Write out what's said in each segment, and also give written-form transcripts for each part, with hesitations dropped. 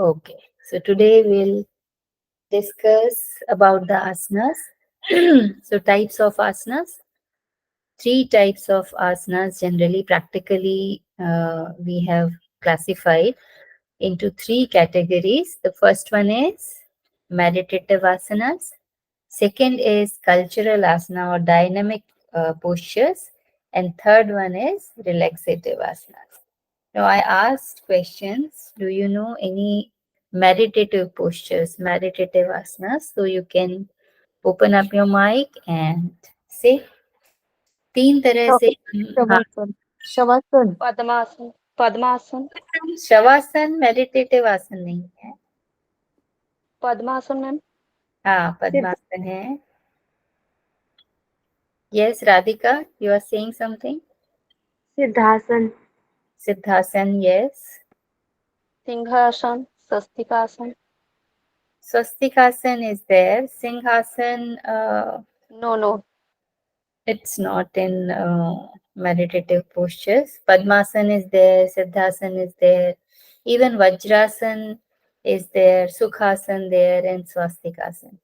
Okay, so today we'll discuss about the asanas. So types of asanas. Three types of asanas generally, practically, we have classified into three categories. The first one is meditative asanas. Second is cultural asana or dynamic postures. And third one is relaxative asanas. Now, I asked questions. Do you know any meditative postures, meditative asanas? So you can open up your mic and say तीन तरह से हाँ शवासन शवासन पद्मासन पद्मासन shavasana meditative आसन नहीं है. पद्मासन ma'am हाँ पद्मासन है. Yes, Radhika, you are saying something. Siddhasana Siddhasan, yes. Singhasan Swastikasan Swastikasan is there. Singhasan, no it's not in meditative postures. Padmasan is there. Siddhasan is there. Even Vajrasan is there. Sukhasan there, and Swastikasan.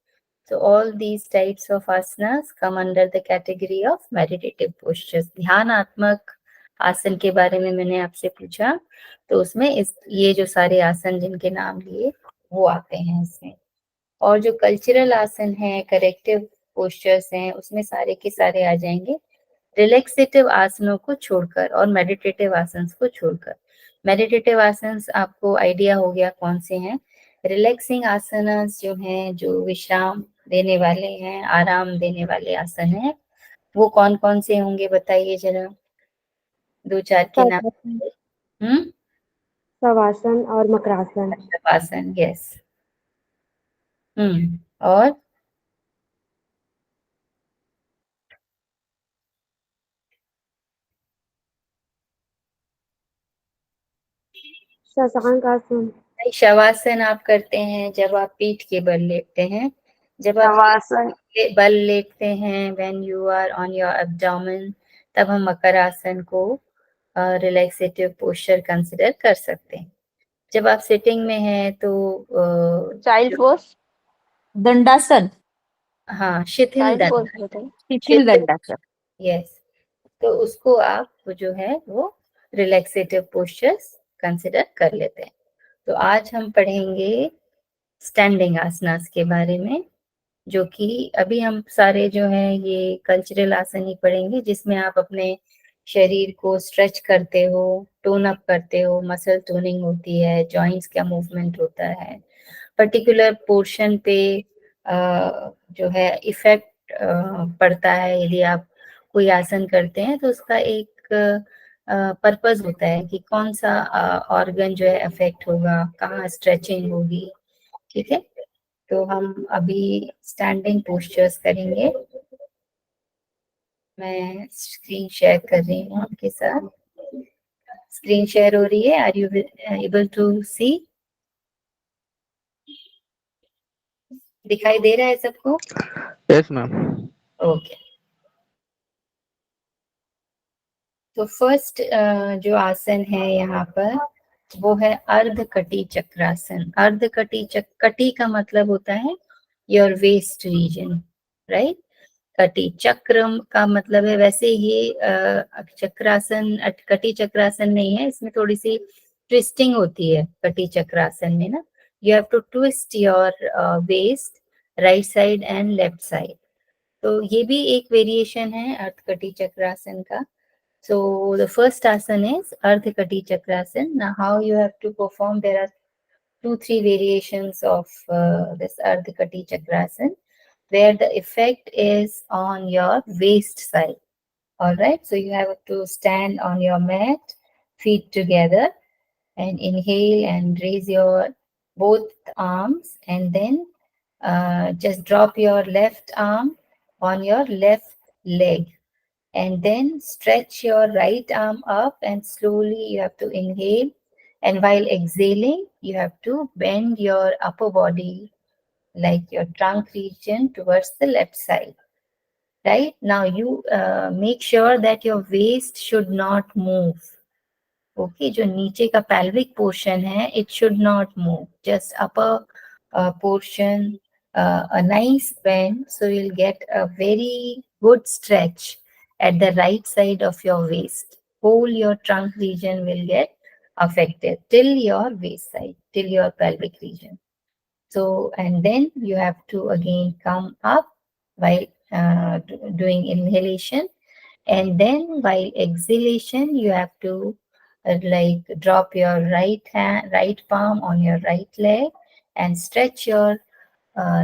So all these types of asanas come under the category of meditative postures. ध्यानात्मक आसन के बारे में मैंने आपसे पूछा, तो उसमें ये जो सारे आसन जिनके नाम लिए वो आते हैं इसमें. और जो कल्चरल आसन है, करेक्टिव पोस्चर्स हैं, उसमें सारे के सारे आ जाएंगे रिलैक्सेटिव आसनों को छोड़कर और मेडिटेटिव आसन को छोड़कर. मेडिटेटिव आसन आपको आइडिया हो गया कौन से हैं. रिलैक्सिंग आसनास जो हैं, जो विश्राम देने वाले हैं, आराम देने वाले आसन हैं, वो कौन कौन से होंगे बताइए जरा, दो चार के नाम. शवासन और मकरासन. आसन, यस. और शशांक आसन. शवासन आप करते हैं जब आप पीठ के बल लेटते हैं. जब आप शवासन बल लेटते हैं, when you are on your abdomen, तब हम मकर आसन को रिलैक्सेटिव पोस्चर कंसिडर कर सकते हैं. जब आप सिटिंग में हैं तो चाइल्ड पोज दंडासन. हाँ, शिथिल चाइल्ड दंड, पोज बोलते हैं शिथिल दंडासन. यस. तो उसको आप जो है वो रिलैक्सेटिव पोस्चर्स कंसिडर कर लेते हैं. तो आज हम पढ़ेंगे स्टैंडिंग आसनास के बारे में, जो कि अभी हम सारे जो है ये कल्चरल आसन ही पढ़ेंगे, जिसमें आप अपने शरीर को स्ट्रेच करते हो, टोन अप करते हो, मसल टोनिंग होती है, जॉइंट्स का मूवमेंट होता है, पर्टिकुलर पोर्शन पे जो है इफेक्ट पड़ता है. यदि आप कोई आसन करते हैं तो उसका एक पर्पस होता है कि कौन सा ऑर्गन जो है अफेक्ट होगा, कहाँ स्ट्रेचिंग होगी. ठीक है, तो हम अभी स्टैंडिंग पोस्चर्स करेंगे. मैं स्क्रीन शेयर कर रही हूँ आपके साथ. स्क्रीन शेयर हो रही है. आर यू एबल टू सी? दिखाई दे रहा है सबको? Yes ma'am. ओके. तो फर्स्ट जो आसन है यहाँ पर वो है अर्धकटी चक्रासन. कटी का मतलब होता है योर वेस्ट रीजन, राइट. कटी चक्रम का मतलब है, वैसे ये चक्रासन कटी चक्रासन नहीं है, इसमें थोड़ी सी ट्विस्टिंग होती है कटी चक्रासन में ना. You have to twist your waist right side and left side. तो ये भी एक वेरिएशन है अर्धकटी चक्रासन का. So the first asana is Ardha Kati Chakrasana. Now how you have to perform, there are 2-3 variations of this Ardha Kati Chakrasana, where the effect is on your waist side. Alright, so you have to stand on your mat, feet together, and inhale and raise your both arms, and then just drop your left arm on your left leg. And then stretch your right arm up and slowly you have to inhale. And while exhaling, you have to bend your upper body, like your trunk region, towards the left side. Right? Now you make sure that your waist should not move. Okay, जो नीचे का pelvic portion है, it should not move, just upper portion, a nice bend, so you'll get a very good stretch at the right side of your waist. Whole your trunk region will get affected till your waist side, till your pelvic region. So, and then you have to again come up while doing inhalation, and then while exhalation you have to like drop your right palm on your right leg and stretch your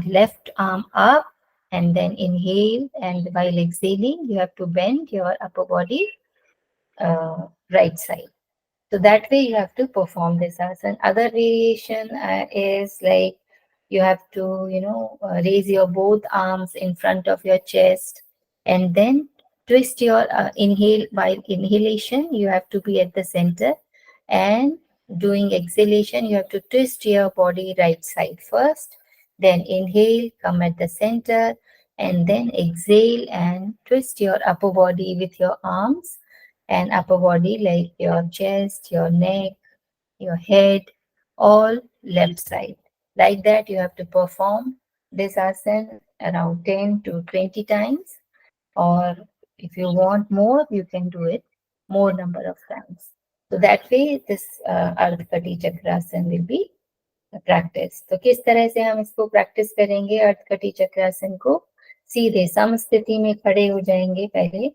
left arm up, and then inhale, and while exhaling you have to bend your upper body right side. So that way you have to perform this asana. Other variation is like you have to, raise your both arms in front of your chest, and then twist your inhale. While inhalation, you have to be at the center, and doing exhalation, you have to twist your body right side first, then inhale, come at the center, and then exhale and twist your upper body with your arms and upper body, like your chest, your neck, your head, all left side. Like that, you have to perform this asana around 10 to 20 times, or if you want more, you can do it more number of times. So that way, this Ardha Kati Chakrasana will be practice. तो किस तरह से हम इसको practice करेंगे? अर्धकटी चक्रासन को सीधे सम स्थिति में खड़े हो जाएंगे पहले,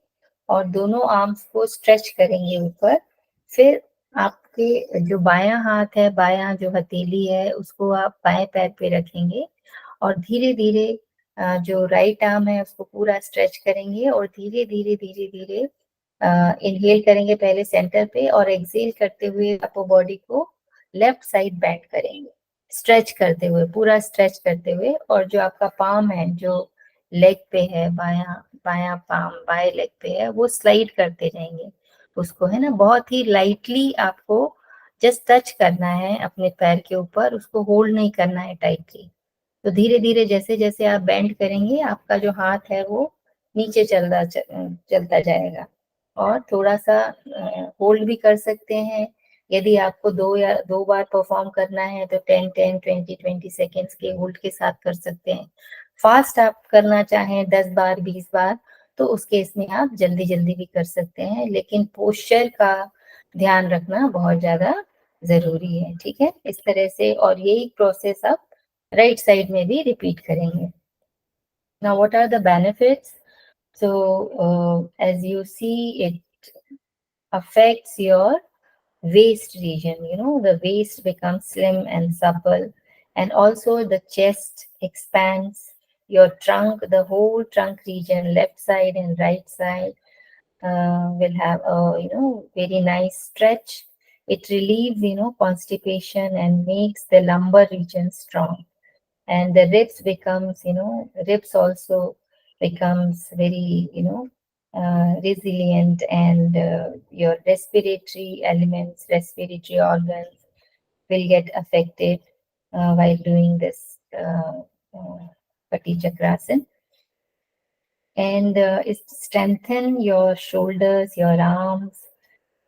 और दोनों आर्म्स को स्ट्रेच करेंगे ऊपर। फिर आपके जो बायां हाथ है, बायां जो हथेली है, उसको आप बाएं पैर पे रखेंगे, और धीरे धीरे जो राइट आर्म है उसको पूरा स्ट्रेच करेंगे, और धीरे धीरे धीरे धीरे इनहेल करेंगे पहले सेंटर पे, और एक्सेल करते हुए अपर बॉडी को लेफ्ट साइड बेंड करेंगे, स्ट्रेच करते हुए, पूरा स्ट्रेच करते हुए। और जो आपका पाम है, जो लेग पे है, बायां बायां पाम बाएं लेग पे है, वो स्लाइड करते रहेंगे उसको, है ना। बहुत ही लाइटली आपको जस्ट टच करना है अपने पैर के ऊपर, उसको होल्ड नहीं करना है टाइटली। तो धीरे धीरे जैसे जैसे आप बेंड करेंगे, आपका जो हाथ है वो नीचे चलता जाएगा, और थोड़ा सा होल्ड भी कर सकते हैं। यदि आपको दो बार परफॉर्म करना है तो 10-10, 20-20 सेकेंड्स के होल्ड के साथ कर सकते हैं। फास्ट आप करना चाहें 10 बार 20 बार, तो उस केस में आप जल्दी जल्दी भी कर सकते हैं, लेकिन पोस्चर का ध्यान रखना बहुत ज्यादा जरूरी है। ठीक है, इस तरह से, और यही प्रोसेस आप राइट साइड में भी रिपीट करेंगे। Now, what are the benefits? So, as you see, it affects your waist region. The waist becomes slim and supple, and also the chest expands. Your trunk, the whole trunk region, left side and right side, will have a very nice stretch. It relieves constipation and makes the lumbar region strong, and the ribs also becomes very resilient, and your respiratory elements, respiratory organs will get affected while doing this Kati Chakrasana. And it strengthen your shoulders, your arms,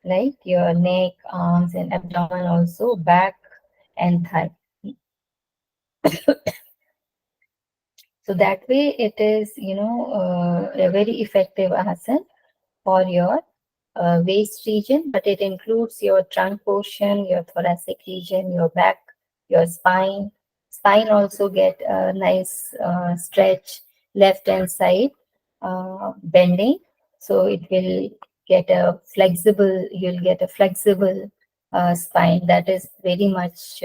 like your neck, arms, and abdomen, also back and thigh. So that way it is, a very effective asana for your waist region, but it includes your trunk portion, your thoracic region, your back, your spine. Spine also get a nice stretch, left hand side bending. So it will get you'll get a flexible spine that is very much,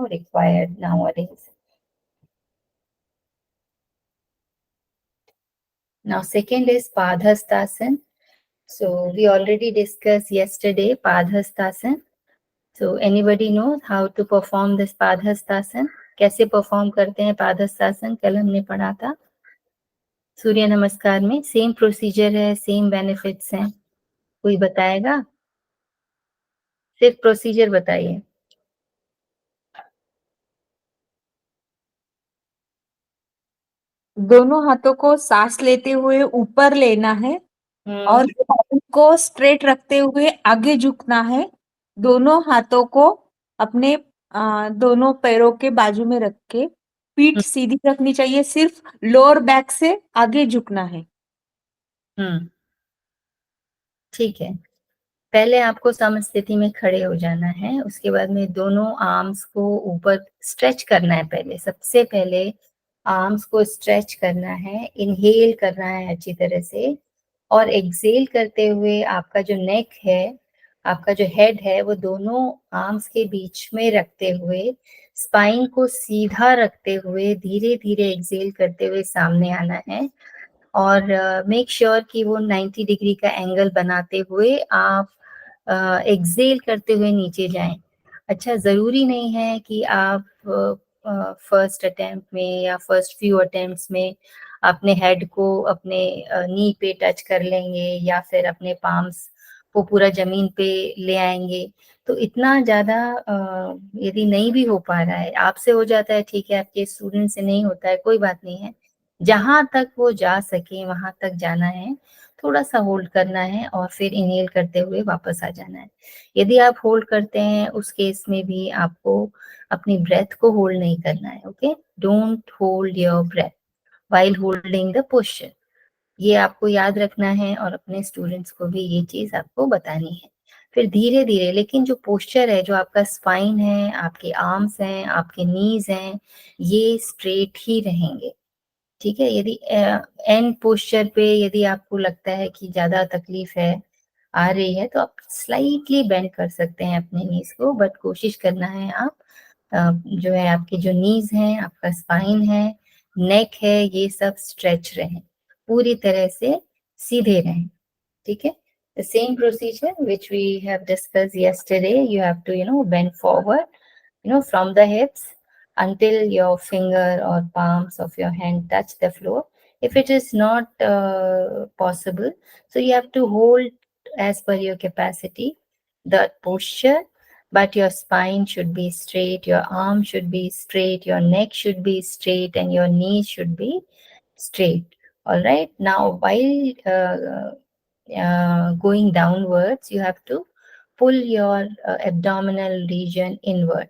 required nowadays. Now, second is Padhastasana. So we already discussed yesterday Padhastasana. So anybody knows how to perform this Padhastasana? कैसे perform करते हैं Padhastasana? कल हमने पढ़ा था सूर्य नमस्कार में। Same procedure है, सेम बेनिफिट्स हैं। कोई बताएगा? सिर्फ प्रोसीजर बताइए। दोनों हाथों को सांस लेते हुए ऊपर लेना है और को स्ट्रेट रखते हुए आगे झुकना है। दोनों हाथों को अपने दोनों पैरों के बाजू में रख के पीठ सीधी रखनी चाहिए, सिर्फ लोअर बैक से आगे झुकना है। ठीक है। पहले आपको समस्थिति में खड़े हो जाना है, उसके बाद में दोनों आर्म्स को ऊपर स्ट्रेच करना है। पहले सबसे पहले आर्म्स को स्ट्रेच करना है, इनहेल करना है अच्छी तरह से, और एक्सेल करते हुए आपका जो नेक है, आपका जो हेड है, वो दोनों आर्म्स के बीच में रखते हुए, स्पाइन को सीधा रखते हुए धीरे धीरे एक्सेल करते हुए सामने आना है। और मेक श्योर कि वो 90 डिग्री का एंगल बनाते हुए आप एक्सेल करते हुए नीचे जाएं। अच्छा, ज़रूरी नहीं है कि आप फर्स्ट अटेम्प्ट में या फर्स्ट फ्यू अटेम्प्ट्स में अपने हेड को अपने नी पे टच कर लेंगे या फिर अपने पाम्स को पूरा जमीन पे ले आएंगे। तो इतना ज़्यादा यदि नहीं भी हो पा रहा है, आपसे हो जाता है ठीक है, आपके स्टूडेंट से नहीं होता है, कोई बात नहीं है। जहां तक वो जा सके वहां तक जाना है, थोड़ा सा होल्ड करना है और फिर इनहेल करते हुए वापस आ जाना है। यदि आप होल्ड करते हैं, उस केस में भी आपको अपनी ब्रेथ को होल्ड नहीं करना है। Okay, don't hold your breath while holding the posture. ये आपको याद रखना है और अपने स्टूडेंट्स को भी ये चीज आपको बतानी है। फिर धीरे धीरे, लेकिन जो पोस्चर है, जो आपका स्पाइन है, आपके आर्म्स हैं, आपके नीज हैं, ये स्ट्रेट ही रहेंगे। ठीक है। यदि एंड पोस्चर पे यदि आपको लगता है कि ज्यादा तकलीफ है, आ रही है, तो आप स्लाइटली बेंड कर सकते हैं अपने नीज को, बट कोशिश करना है आप जो है आपके जो नीज हैं, आपका स्पाइन है, नेक है, ये सब स्ट्रेच रहें, पूरी तरह से सीधे रहें। ठीक है। The same procedure which we have discussed yesterday, you have to bend forward, from the hips until your finger or palms of your hand touch the floor. If it is not possible, so you have to hold as per your capacity that posture, but your spine should be straight, your arm should be straight, your neck should be straight, and your knees should be straight. All right. Now, while going downwards, you have to pull your abdominal region inward.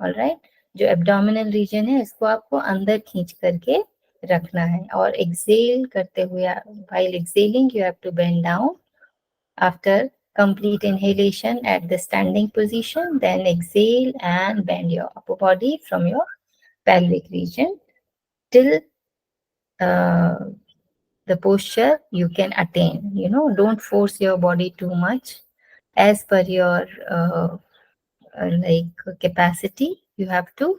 All right. जो abdominal region है, इसको आपको अंदर खींच करके रखना है। और एक्सेल करते हुए, while exhaling you have to bend down after complete inhalation at the standing position, then exhale and bend your upper body from your pelvic region till the posture you can attain. Don't force your body too much. As per your like capacity, you have to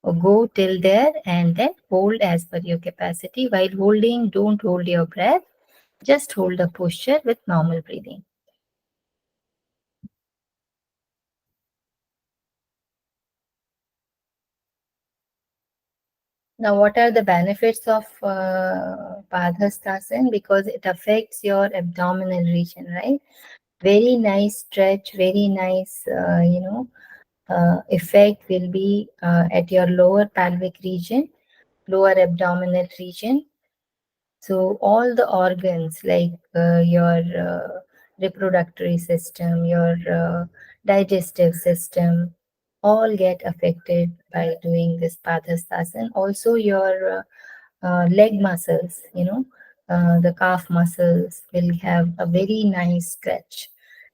go till there and then hold as per your capacity. While holding, don't hold your breath, just hold the posture with normal breathing. Now, what are the benefits of Padhastasana? Because it affects your abdominal region, right? Very nice stretch, very nice, effect will be at your lower pelvic region, lower abdominal region. So all the organs like your reproductive system, your digestive system, all get affected by doing this Padhastasana. Also your leg muscles, the calf muscles will have a very nice stretch,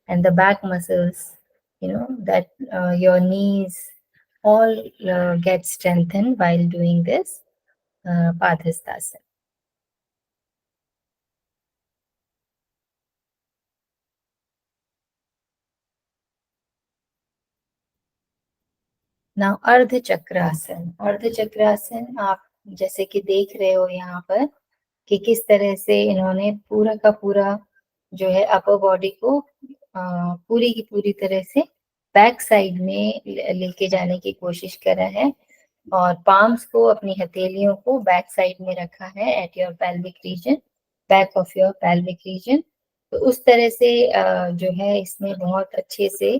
and the back muscles, that your knees all get strengthened while doing this Padhastasana. ना अर्ध चक्रासन। अर्ध चक्रासन आप जैसे कि देख रहे हो यहाँ पर कि किस तरह से इन्होंने पूरा का पूरा जो है अपर बॉडी को पूरी की पूरी तरह से बैक साइड में लेके जाने की कोशिश करा है, और पाम्स को, अपनी हथेलियों को बैक साइड में रखा है at your pelvic region, back of your pelvic region. तो उस तरह से जो है इसमें बहुत अच्छे से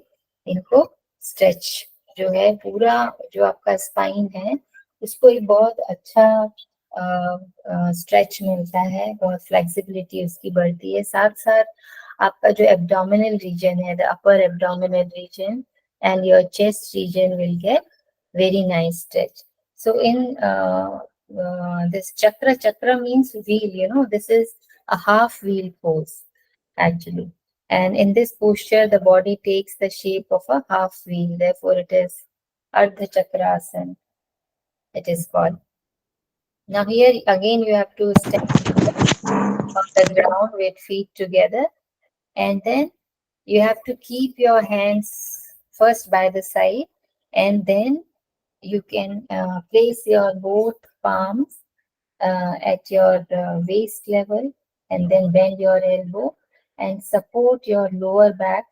इनको स्ट्रेच जो है, पूरा जो आपका स्पाइन है उसको एक बहुत अच्छा स्ट्रेच मिलता है, बहुत फ्लेक्सिबिलिटी उसकी बढ़ती है। साथ साथ आपका जो abdominal region है, the upper abdominal region and your chest region will get very nice stretch. So in this chakra means wheel, you know, this is a half wheel pose actually. And in this posture, the body takes the shape of a half wheel. Therefore, it is Ardha Chakrasana, it is called. Now here again, you have to stand on the ground with feet together, and then you have to keep your hands first by the side, and then you can place your both palms at your waist level, and then bend your elbow and support your lower back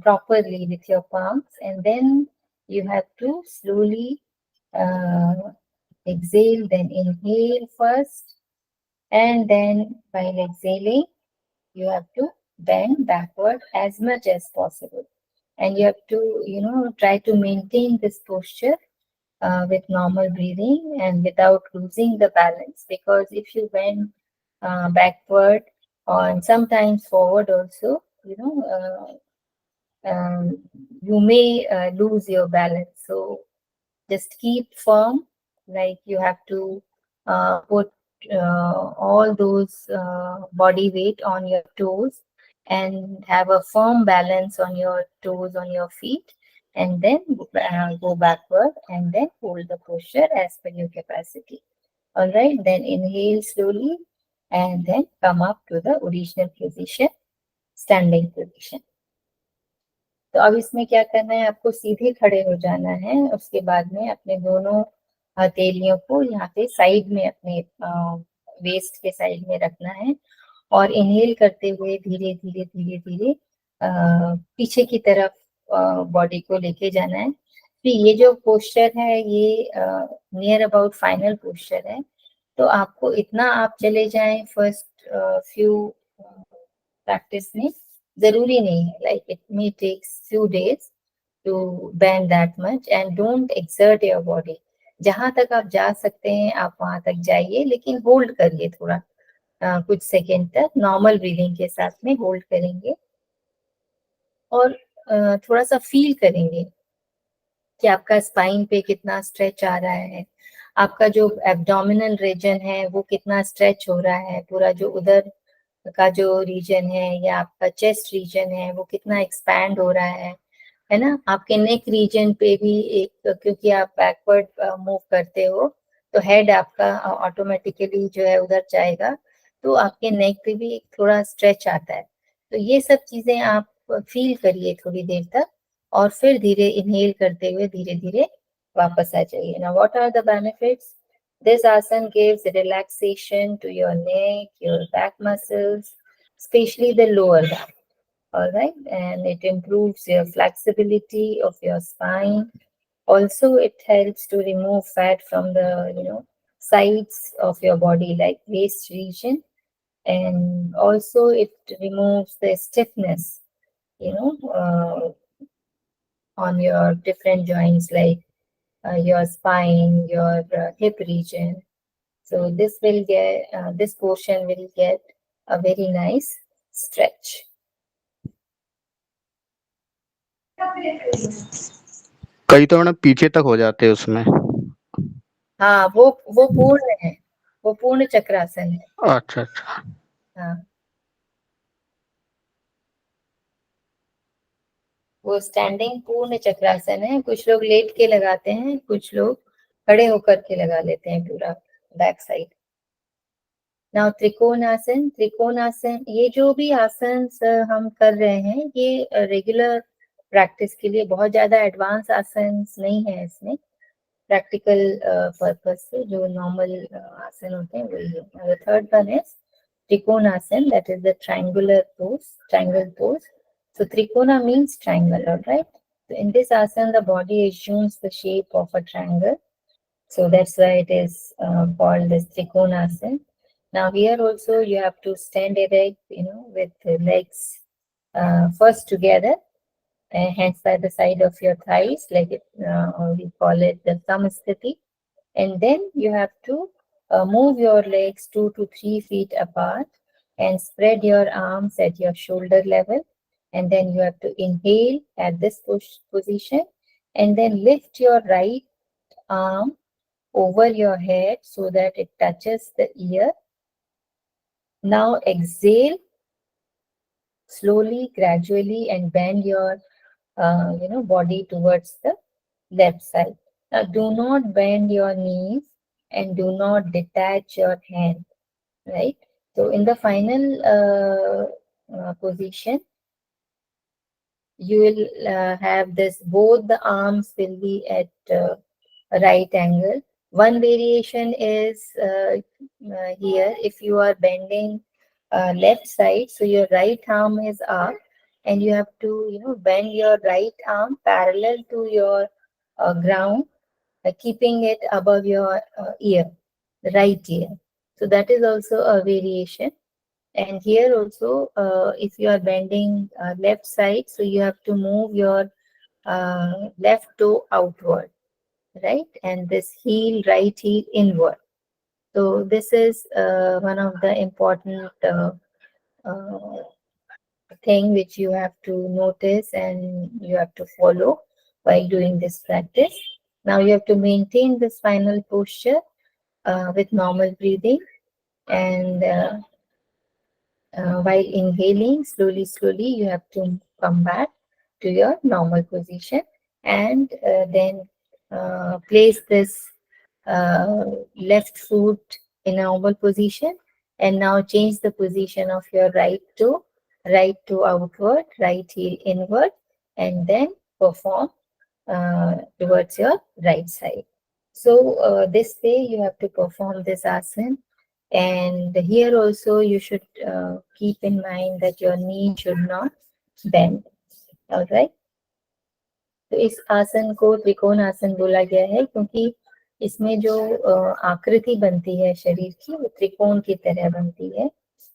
properly with your palms, and then you have to slowly exhale, then inhale first, and then while exhaling you have to bend backward as much as possible, and you have to, you know, try to maintain this posture with normal breathing and without losing the balance, because if you bend backward and sometimes forward also, you know, you may lose your balance. So just keep firm, like you have to put all those body weight on your toes and have a firm balance on your toes, on your feet, and then go backward and then hold the posture as per your capacity. All right, then inhale slowly and then come up to the original position, standing position. तो अब इसमें क्या करना है, आपको सीधे खड़े हो जाना है। उसके बाद में अपने दोनों हथेलियों को यहाँ पे साइड में, अपने वेस्ट के साइड में रखना है, और इनहेल करते हुए धीरे धीरे धीरे धीरे पीछे की तरफ बॉडी को लेके जाना है। तो ये जो पोस्चर है ये नियर अबाउट फाइनल पोस्चर है, तो आपको इतना आप चले जाएं फर्स्ट फ्यू प्रैक्टिस में, जरूरी नहीं है, like it may takes few days to bend that much, and don't exert your body. जहां तक आप जा सकते हैं आप वहां तक जाइए, लेकिन होल्ड करिए थोड़ा कुछ सेकेंड तक, नॉर्मल ब्रीदिंग के साथ में होल्ड करेंगे, और थोड़ा सा फील करेंगे कि आपका स्पाइन पे कितना स्ट्रेच आ रहा है, आपका जो एब्डोमिनल रीजन है वो कितना स्ट्रेच हो रहा है, पूरा जो उधर का जो रीजन है या आपका चेस्ट रीजन है वो कितना एक्सपैंड हो रहा है ना। आपके नेक रीजन पे भी एक, क्योंकि आप बैकवर्ड मूव करते हो तो हेड आपका ऑटोमेटिकली जो है उधर जाएगा, तो आपके नेक पे भी थोड़ा स्ट्रेच आता है। तो ये सब चीजें आप फील करिए थोड़ी देर तक, और फिर धीरे इनहेल करते हुए धीरे धीरे वापस आ जाइए। ना what are the benefits? This asana gives relaxation to your neck, your back muscles, especially the lower back. All right, and it improves your flexibility of your spine. Also, it helps to remove fat from the, you know, sides of your body, like waist region, and also it removes the stiffness, you know, on your different joints, like your spine, your hip region. So this will get, this portion will get a very nice stretch. कई तो मैंने पीछे तक हो जाते हैं उसमें। हाँ, वो पूर्ण है, वो पूर्ण चक्रासन है। अच्छा अच्छा। हाँ, वो स्टैंडिंग पूर्ण चक्रासन है। कुछ लोग लेट के लगाते हैं, कुछ लोग खड़े होकर के लगा लेते हैं पूरा back side. Now trikonasana. Trikonasana, ये जो भी आसन हम कर रहे हैं ये रेगुलर प्रैक्टिस के लिए, बहुत ज्यादा एडवांस आसन नहीं है इसमें, प्रैक्टिकल पर्पस से जो नॉर्मल आसन होते हैं वही है। Third one is trikonasana, that is the triangular pose, triangle pose. So Trikona means triangle, all right? So in this asana, the body assumes the shape of a triangle. So that's why it is called as Trikonasana. Now here also you have to stand erect, you know, with the legs first together, hands by the side of your thighs, like it, we call it the Samasthiti. And then you have to move your legs 2 to 3 feet apart, and spread your arms at your shoulder level, and then you have to inhale at this position, and then lift your right arm over your head so that it touches the ear. Now exhale slowly, gradually, and bend your body towards the left side. Now do not bend your knees and do not detach your hand, right? So in the final position, you will have this, both the arms will be at a right angle. One variation is here, if you are bending left side, so your right arm is up, and you have to bend your right arm parallel to your ground, keeping it above your ear, the right ear. So that is also a variation. And here also, if you are bending left side, so you have to move your left toe outward, right? And this heel, right heel inward. So this is one of the important thing which you have to notice and you have to follow while doing this practice. Now you have to maintain this final posture with normal breathing, and while inhaling slowly, you have to come back to your normal position, and then place this left foot in a normal position, and now change the position of your right toe outward, right heel inward, and then perform towards your right side. So this way you have to perform this asana. And here also you should keep in mind that your knee should not bend. All right. तो इस आसन को त्रिकोण आसन बोला गया है क्योंकि इसमें जो आकृति बनती है शरीर की, वो त्रिकोण की तरह बनती है।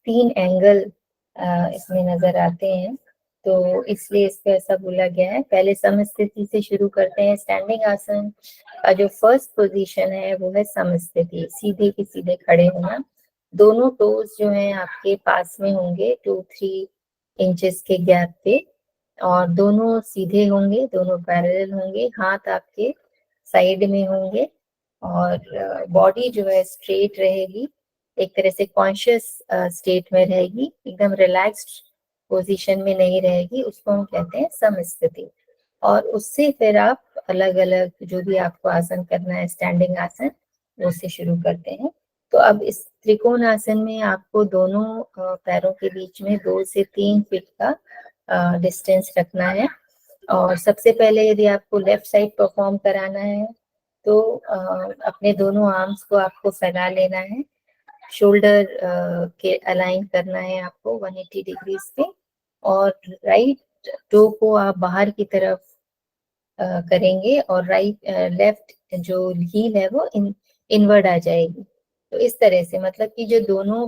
3 एंगल इसमें नजर आते हैं, तो इसलिए इसको ऐसा बोला गया है। पहले समस्थिति से शुरू करते हैं। स्टैंडिंग आसन का जो फर्स्ट पोजीशन है वो है समस्थिति, सीधे के सीधे खड़े होना। दोनों टोज जो हैं आपके पास में होंगे 2-3 इंचेस के गैप पे, और दोनों सीधे होंगे, दोनों पैरेलल होंगे, हाथ आपके साइड में होंगे, और बॉडी जो है स्ट्रेट रहेगी, एक तरह से कॉन्शियस स्टेट में रहेगी, एकदम रिलैक्स्ड पोजीशन में नहीं रहेगी। उसको हम कहते हैं समस्थिति। और उससे फिर आप अलग अलग जो भी आपको आसन करना है, स्टैंडिंग आसन, उससे शुरू करते हैं। तो अब इस त्रिकोण आसन में आपको दोनों पैरों के बीच में 2 से 3 फीट का डिस्टेंस रखना है। और सबसे पहले यदि आपको लेफ्ट साइड परफॉर्म कराना है तो अपने दोनों आर्म्स को आपको फैला लेना है, शोल्डर के अलाइन करना है आपको 180 डिग्री पे, और राइट टो को आप बाहर की तरफ करेंगे, और लेफ्ट जो हील है वो इनवर्ड आ जाएगी। तो इस तरह से, मतलब कि जो दोनों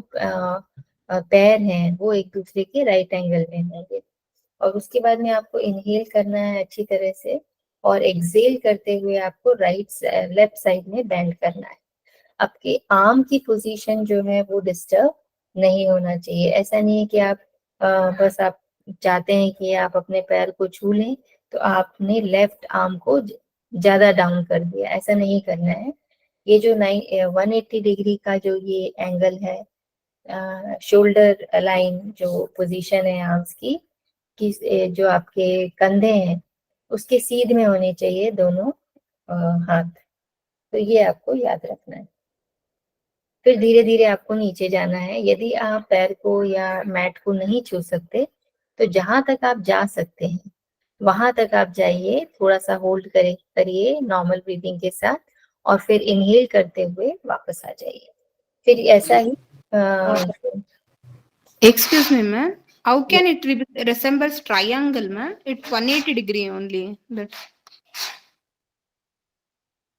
पैर हैं वो एक दूसरे के राइट एंगल में होंगे। और उसके बाद में आपको इनहेल करना है अच्छी तरह से, और एक्सहेल करते हुए आपको लेफ्ट साइड में बेंड करना है। आपके आर्म की पोजीशन जो है वो डिस्टर्ब नहीं होना चाहिए। ऐसा नहीं है कि आप बस आप चाहते हैं कि आप अपने पैर को छू लें तो आपने लेफ्ट आर्म को ज्यादा डाउन कर दिया, ऐसा नहीं करना है। ये जो 180 डिग्री का जो ये एंगल है, शोल्डर अलाइन जो पोजीशन है आर्म्स की, जो आपके कंधे हैं उसके सीध में होने चाहिए दोनों हाथ। तो ये आपको याद रखना है। फिर धीरे धीरे आपको नीचे जाना है। यदि आप पैर को या मैट को नहीं छू सकते तो जहां तक आप जा सकते हैं वहां तक आप जाइए, थोड़ा सा होल्ड करिए नॉर्मल ब्रीदिंग के साथ, और फिर इनहेल करते हुए वापस आ जाइए। फिर ऐसा ही Excuse me, ma'am. How can it resembles triangle, ma'am? It's 180 degree only. That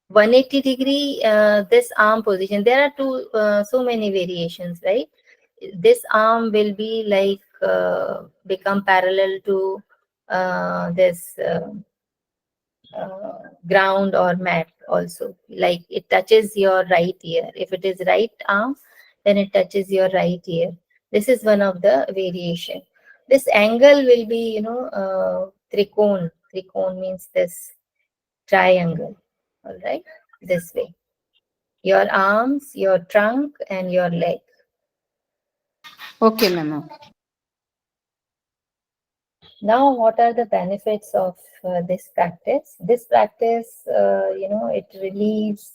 180 degree, this arm position, there are so many variations, right? This arm will be like become parallel to this ground or mat also, like it touches your right ear. If it is right arm, then it touches your right ear. This is one of the variation. This angle will be, trikon. Trikon means this triangle. All right, this way. Your arms, your trunk, and your leg. Okay, ma'am. Now, what are the benefits of this practice? This practice, it relieves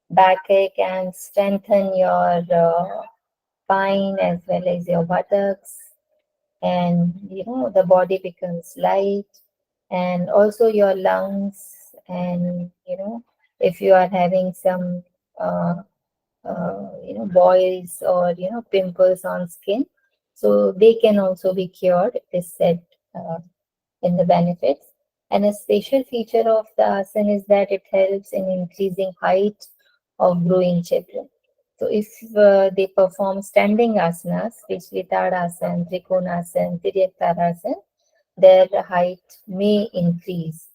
backache and strengthen your spine as well as your buttocks, and the body becomes light, and also your lungs, and if you are having some boils or pimples on skin, so they can also be cured, it is said in the benefits. And a special feature of the asana is that it helps in increasing height of growing children. So if they perform standing asanas, which Tadasana, Trikonasana, Tiryaktadasana, their height may increase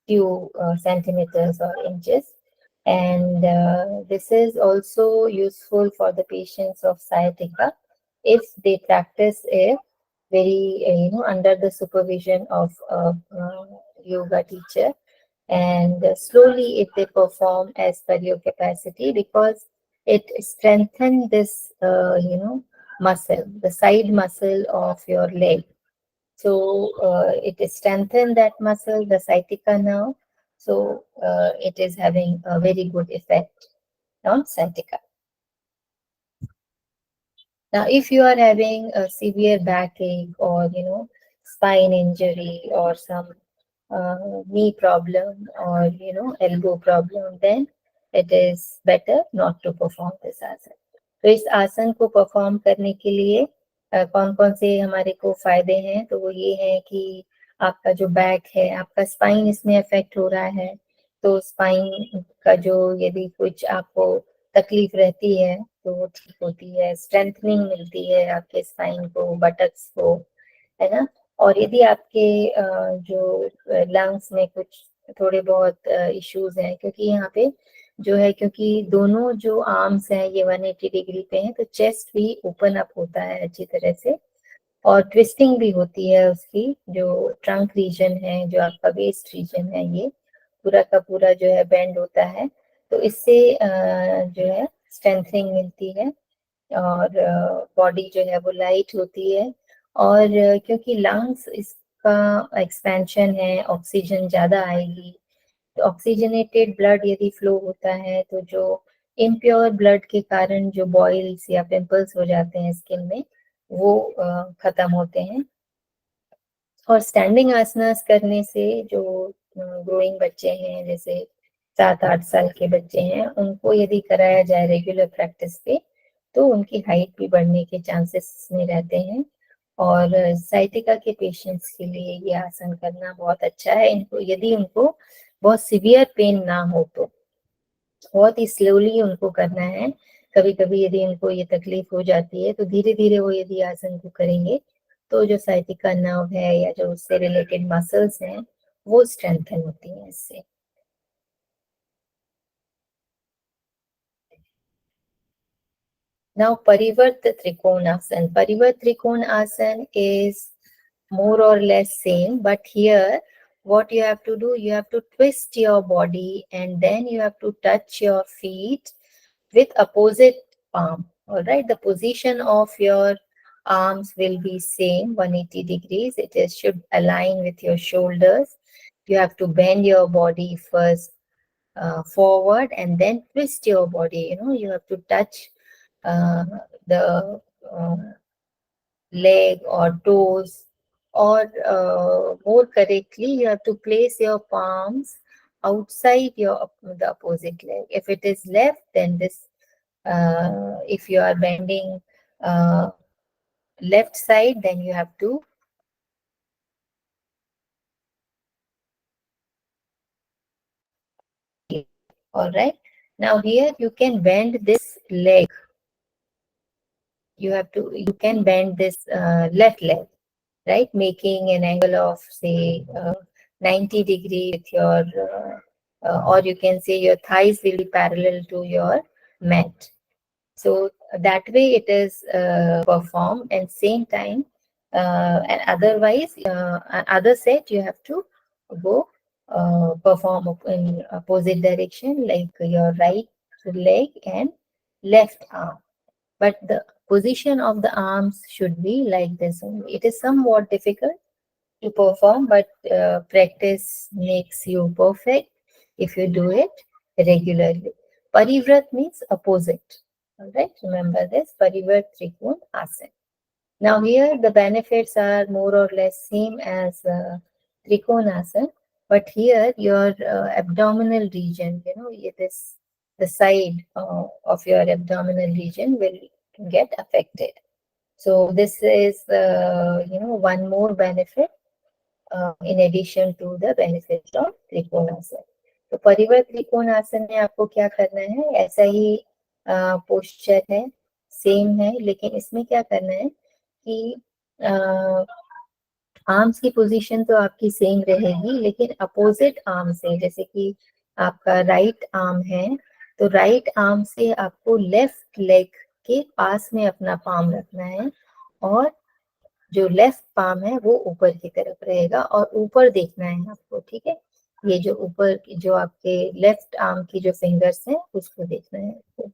few centimeters or inches. And this is also useful for the patients of sciatica if they practice it very, under the supervision of a yoga teacher, and slowly if they perform as per your capacity, because it strengthens this, muscle, the side muscle of your leg. So it strengthens that muscle, the sciatica nerve. So it is having a very good effect on sciatica. Now, if you are having a severe backache or spine injury or some knee problem or elbow problem, then it is better not to perform this asana. तो इस आसन को perform करने के लिए कौन कौन से हमारे को फायदे हैं, तो वो ये है कि आपका जो बैक है, आपका स्पाइन इसमें अफेक्ट हो रहा है, तो स्पाइन का जो यदि कुछ आपको तकलीफ रहती है तो वो ठीक होती है, स्ट्रेंथनिंग मिलती है आपके स्पाइन को, बटक्स को, है ना। और यदि आपके जो लंग्स में कुछ थोड़े बहुत इश्यूज हैं, क्योंकि यहाँ पे जो है, क्योंकि दोनों जो आर्म्स हैं ये 180 डिग्री पे हैं, तो चेस्ट भी ओपन अप होता है अच्छी तरह से, और ट्विस्टिंग भी होती है उसकी, जो ट्रंक रीजन है, जो आपका वेस्ट रीजन है, ये पूरा का पूरा जो है बेंड होता है, तो इससे जो है स्ट्रेंथनिंग मिलती है और बॉडी जो है वो लाइट होती है। और क्योंकि लंग्स इसका एक्सपेंशन है, ऑक्सीजन ज़्यादा आएगी, तो ऑक्सीजनेटेड ब्लड यदि फ्लो होता है तो जो इम्प्योर ब्लड के कारण जो बॉइल्स या पिंपल्स हो जाते हैं स्किन में, वो खत्म होते हैं। और स्टैंडिंग आसनास करने से जो ग्रोइंग बच्चे हैं, जैसे 7-8 साल के बच्चे हैं, उनको यदि कराया जाए रेगुलर प्रैक्टिस पे, तो उनकी हाइट भी बढ़ने के चांसेस में रहते हैं। और साइटिका के पेशेंट्स के लिए ये आसन करना बहुत अच्छा है, इनको यदि उनको बहुत सीवियर पेन ना हो तो बहुत ही स्लोली उनको करना है। कभी कभी यदि इनको ये तकलीफ हो जाती है तो धीरे धीरे वो यदि आसन को करेंगे तो जो साइटिका नर्व है या जो उससे रिलेटेड मसल्स हैं वो स्ट्रेंथन होती हैं इससे। Now Parivarta Trikonasana. Parivarta Trikonasana is more or less same, but here what you have to do, you have to twist your body and then you have to touch your feet with opposite palm. All right, the position of your arms will be same, 180 degrees. It should align with your shoulders. You have to bend your body first forward and then twist your body. You have to touch the leg or toes, or more correctly, you have to place your palms outside the opposite leg. If it is left, then this, if you are bending left side, then you have to all right. Now here you can bend this leg. You can bend this left leg, right? Making an angle of say 90 degree with your, or you can say your thighs will be parallel to your mat. So that way it is performed, and same time, and otherwise, other set you have to go perform in opposite direction, like your right leg and left arm. But the position of the arms should be like this only. It is somewhat difficult to perform, but practice makes you perfect if you do it regularly. Parivrat means opposite. All right, remember this, Parivrat Trikon Asana. Now here the benefits are more or less same as Trikonasana, but here your abdominal region, it is the side of your abdominal region will get affected. So this is, one more benefit in addition to the benefits of trikonasana. तो परिवर त्रिकोणासन में आपको क्या करना है, ऐसा ही posture है, same है, लेकिन इसमें क्या करना है कि आर्म्स की पोजीशन तो आपकी सेम रहेगी, लेकिन अपोजिट आर्म से, जैसे कि आपका राइट आर्म है, तो राइट आर्म से आपको लेफ्ट लेग के पास में अपना पाम रखना है, और जो लेफ्ट पाम है वो ऊपर की तरफ रहेगा, और ऊपर देखना है आपको, ठीक है। ये जो ऊपर जो आपके लेफ्ट आर्म की जो फिंगर्स हैं उसको देखना है आपको,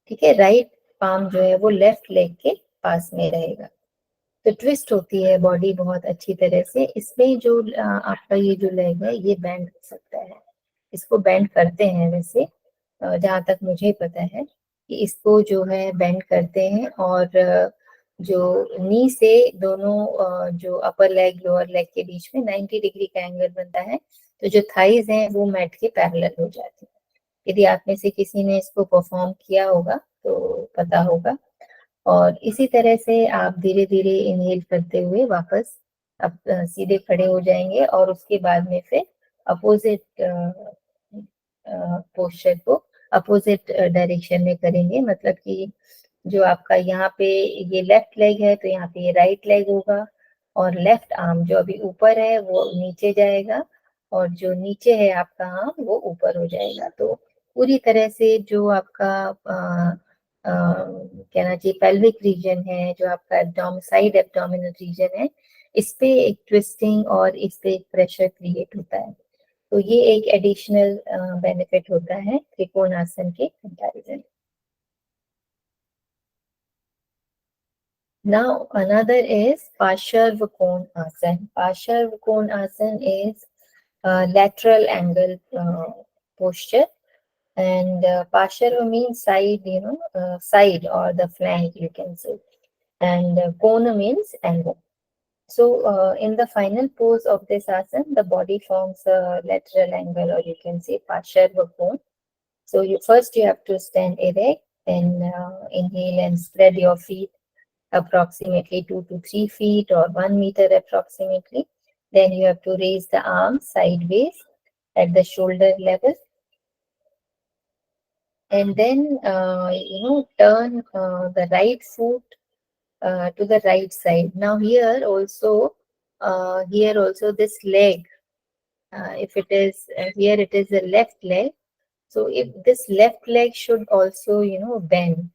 ठीक है। राइट पाम जो है वो लेफ्ट लेग के पास में रहेगा। तो ट्विस्ट होती है बॉडी बहुत अच्छी तरह से। इसमें जो आपका ये जो लेग है ये बेंड हो सकता है, इसको बेंड करते हैं वैसे, जहाँ तक मुझे पता है कि इसको जो है बेंड करते हैं, और जो नी से दोनों जो अपर लेग लोअर लेग के बीच में 90 डिग्री का एंगल बनता है, तो जो थाइज हैं वो मैट के पैरेलल हो जाती है। यदि आप में से किसी ने इसको परफॉर्म किया होगा तो पता होगा। और इसी तरह से आप धीरे धीरे इनहेल करते हुए वापस अब सीधे खड़े हो जाएंगे, और उसके बाद में फिर अपोजिट पोस्चर को अपोजिट डायरेक्शन में करेंगे। मतलब कि जो आपका यहाँ पे ये लेफ्ट लेग है तो यहाँ पे ये राइट लेग होगा, और लेफ्ट आर्म जो अभी ऊपर है वो नीचे जाएगा, और जो नीचे है आपका आर्म वो ऊपर हो जाएगा। तो पूरी तरह से जो आपका कहना चाहिए पेल्विक रीजन है, जो आपका साइड एब्डोमिनल रीजन है, इस पे एक ट्विस्टिंग और इस पे एक प्रेशर क्रिएट होता है। तो ये एक एडिशनल बेनिफिट होता है त्रिकोणासन के comparison. Now another is Parsharvakonasana. Parsharvakonasana is lateral angle posture, and Parsharva means side, side or the flank you can say, and Kona means angle. So in the final pose of this asana, the body forms a lateral angle, or you can say Parsharvakon. So first you have to stand erect, and inhale and spread your feet approximately 2 to 3 feet or 1 meter approximately. Then you have to raise the arms sideways at the shoulder level, and then turn the right foot to the right side. Now here also this leg, if it is here it is the left leg, so if this left leg should also bend,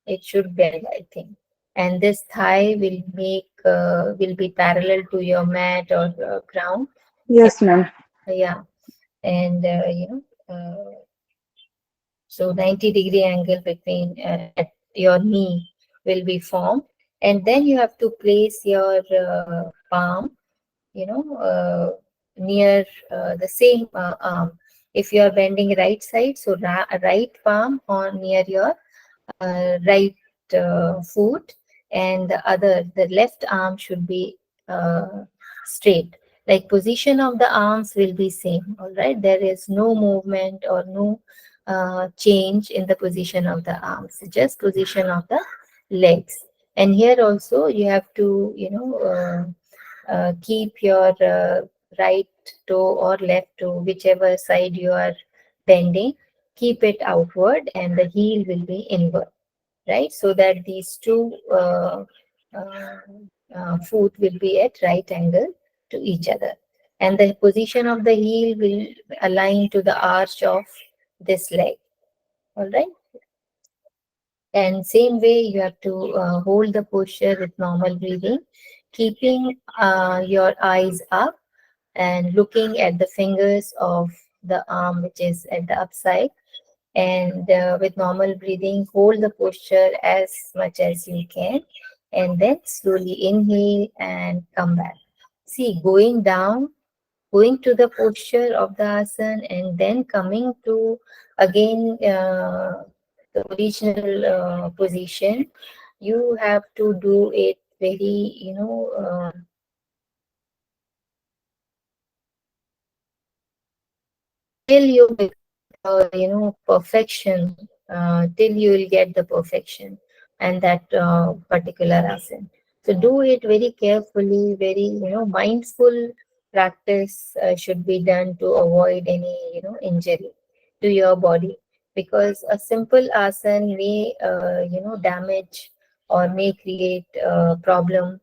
it should bend, I think, and this thigh will be parallel to your mat or ground. Yes, ma'am. Yeah, and so 90 degree angle between at your knee will be formed, and then you have to place your palm near the same arm. If you are bending right side, so right palm on near your right foot, and the left arm should be straight. Like position of the arms will be same, all right? There is no movement or no change in the position of the arms, just position of the legs. And here also you have to keep your right toe or left toe, whichever side you are bending, keep it outward, and the heel will be inward, right? So that these two foot will be at right angle to each other, and the position of the heel will align to the arch of this leg. All right. And same way, you have to hold the posture with normal breathing, keeping your eyes up and looking at the fingers of the arm, which is at the upside. And with normal breathing, hold the posture as much as you can, and then slowly inhale and come back. See, going down, going to the posture of the asana, and then coming to again the original position. You have to do it very, till you perfection, till you will get the perfection and that particular asana. So do it very carefully, very mindful practice should be done to avoid any injury to your body, because a simple asana may damage or may create a problem,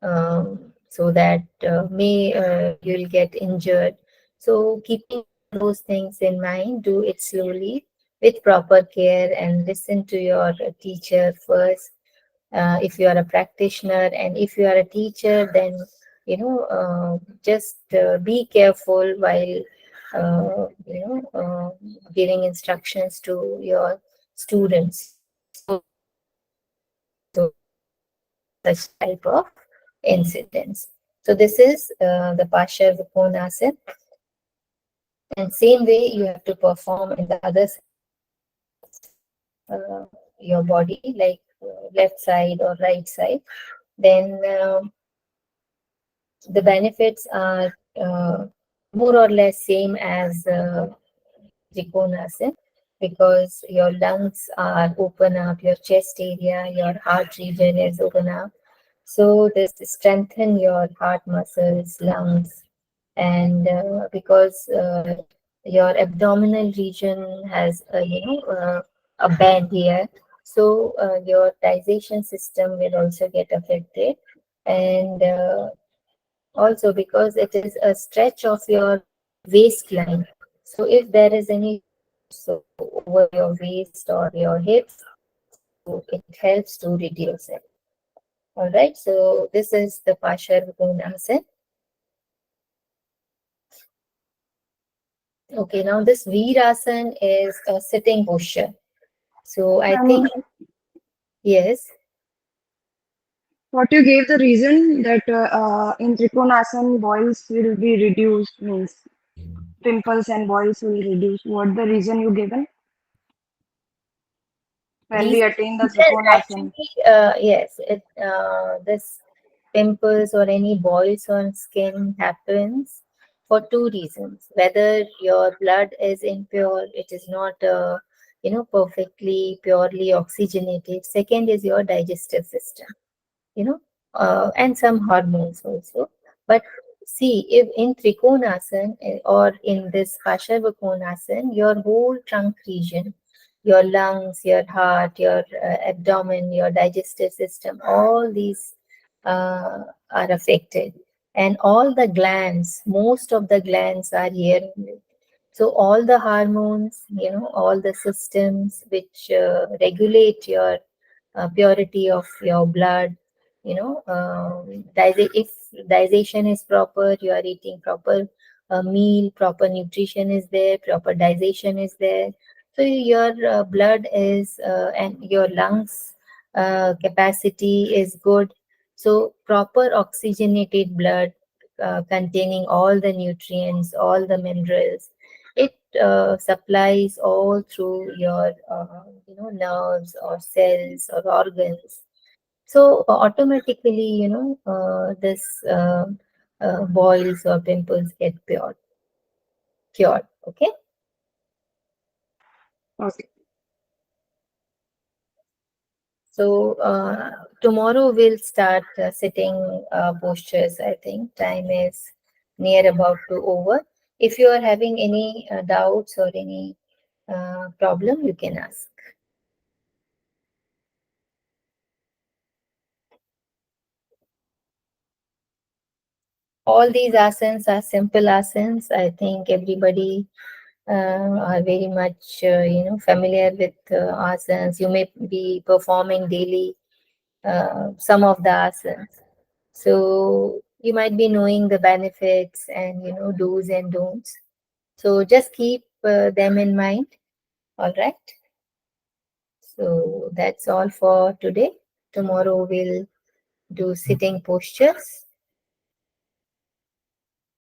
so that you'll get injured. So keeping those things in mind, do it slowly with proper care and listen to your teacher first. If you are a practitioner, and if you are a teacher, then just be careful while giving instructions to your students, so such type of incidents. So this is the Pasha Vikonasana. And same way you have to perform in the other your body, like left side or right side. Then the benefits are more or less same as Trikonasana, because your lungs are open up, your chest area, your heart region is open up. So this strengthen your heart muscles, lungs, and because your abdominal region has a bend here, so your digestion system will also get affected. And also because it is a stretch of your waistline, so if there is any so over your waist or your hips, so it helps to reduce it. All right, so this is the Parsharvakonasana. Okay, now this Virasana is a sitting posture. So I think, yes, What you gave the reason that in Trikonasana boils will be reduced, means pimples and boils will reduce. What the reason you given when we attain the Well, Trikonasana? actually, yes, this pimples or any boils on skin happens for two reasons. Whether your blood is impure, it is not, perfectly, purely oxygenated. Second is your digestive system, and some hormones also. But see, if in Trikonasana or in this Parsharvakonasana, your whole trunk region, your lungs, your heart, your abdomen, your digestive system, all these are affected. And all the glands, most of the glands are here. So all the hormones, all the systems which regulate your purity of your blood, if digestion is proper, you are eating proper meal, proper nutrition is there, proper digestion is there, so your blood is and your lungs capacity is good. So proper oxygenated blood containing all the nutrients, all the minerals, it supplies all through your nerves or cells or organs. So automatically, this boils or pimples get cured. Okay. Okay. So tomorrow we'll start sitting postures. I think time is near about to over. If you are having any doubts or any problem, you can ask. All these asanas are simple asanas. I think everybody are very much familiar with asanas. You may be performing daily some of the asanas, so you might be knowing the benefits and do's and don'ts. So just keep them in mind. All right. So that's all for today. Tomorrow we'll do sitting postures.